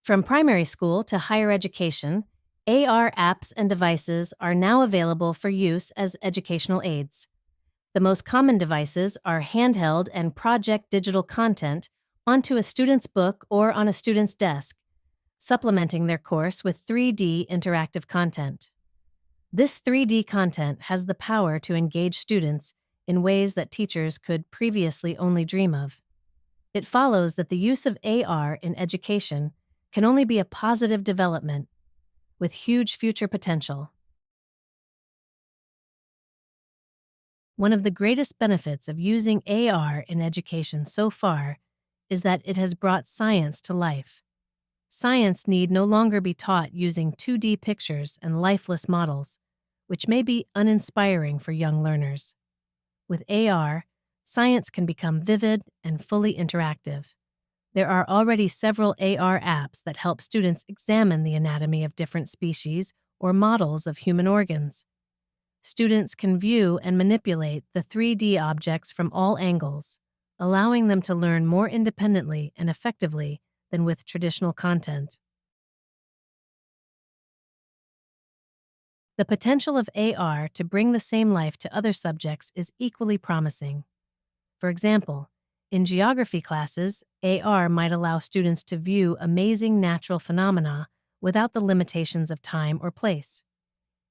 From primary school to higher education, AR apps and devices are now available for use as educational aids. The most common devices are handheld and project digital content onto a student's book or on a student's desk, supplementing their course with 3D interactive content. This 3D content has the power to engage students in ways that teachers could previously only dream of. It follows that the use of AR in education can only be a positive development with huge future potential. One of the greatest benefits of using AR in education so far is that it has brought science to life. Science need no longer be taught using 2D pictures and lifeless models, which may be uninspiring for young learners. With AR, science can become vivid and fully interactive. There are already several AR apps that help students examine the anatomy of different species or models of human organs. Students can view and manipulate the 3D objects from all angles, allowing them to learn more independently and effectively than with traditional content. The potential of AR to bring the same life to other subjects is equally promising. For example, in geography classes, AR might allow students to view amazing natural phenomena without the limitations of time or place.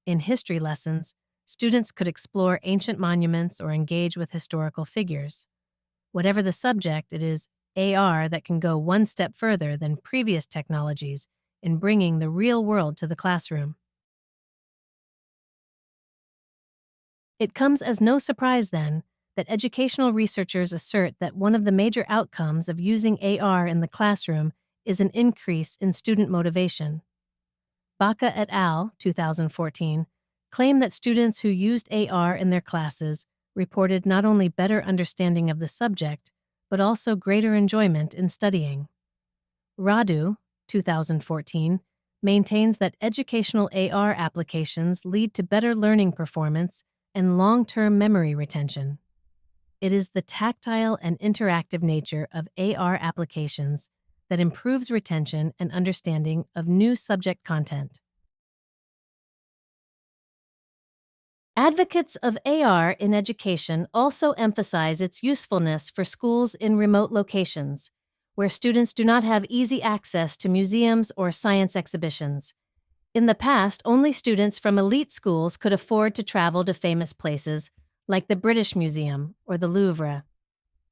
In history lessons, students could explore ancient monuments or engage with historical figures. Whatever the subject, it is AR that can go one step further than previous technologies in bringing the real world to the classroom. It comes as no surprise, then, that educational researchers assert that one of the major outcomes of using AR in the classroom is an increase in student motivation. Baca et al. 2014 claim that students who used AR in their classes reported not only better understanding of the subject, but also greater enjoyment in studying. Radu, 2014, maintains that educational AR applications lead to better learning performance and long-term memory retention. It is the tactile and interactive nature of AR applications that improves retention and understanding of new subject content. Advocates of AR in education also emphasize its usefulness for schools in remote locations, where students do not have easy access to museums or science exhibitions. In the past, only students from elite schools could afford to travel to famous places like the British Museum or the Louvre.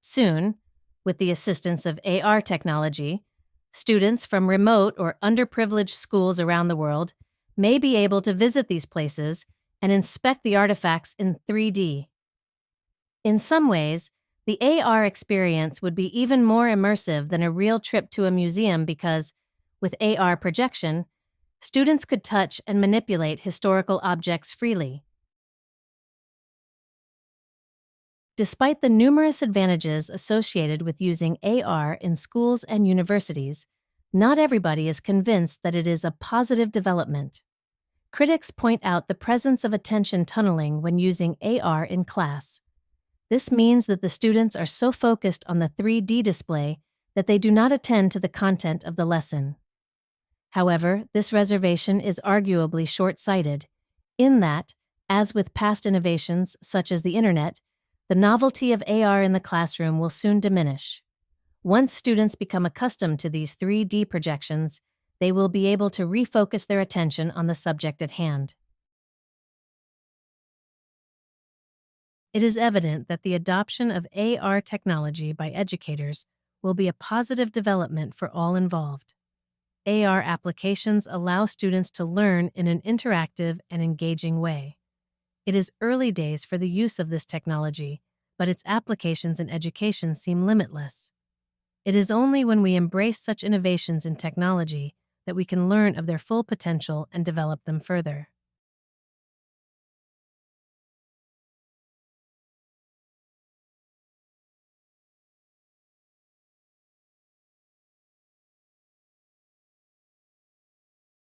Soon, with the assistance of AR technology, students from remote or underprivileged schools around the world may be able to visit these places and inspect the artifacts in 3D. In some ways, the AR experience would be even more immersive than a real trip to a museum because, with AR projection, students could touch and manipulate historical objects freely. Despite the numerous advantages associated with using AR in schools and universities, not everybody is convinced that it is a positive development. Critics point out the presence of attention tunneling when using AR in class. This means that the students are so focused on the 3D display that they do not attend to the content of the lesson. However, this reservation is arguably short-sighted, in that, as with past innovations such as the Internet, the novelty of AR in the classroom will soon diminish. Once students become accustomed to these 3D projections, they will be able to refocus their attention on the subject at hand. It is evident that the adoption of AR technology by educators will be a positive development for all involved. AR applications allow students to learn in an interactive and engaging way. It is early days for the use of this technology, but its applications in education seem limitless. It is only when we embrace such innovations in technology that we can learn of their full potential and develop them further.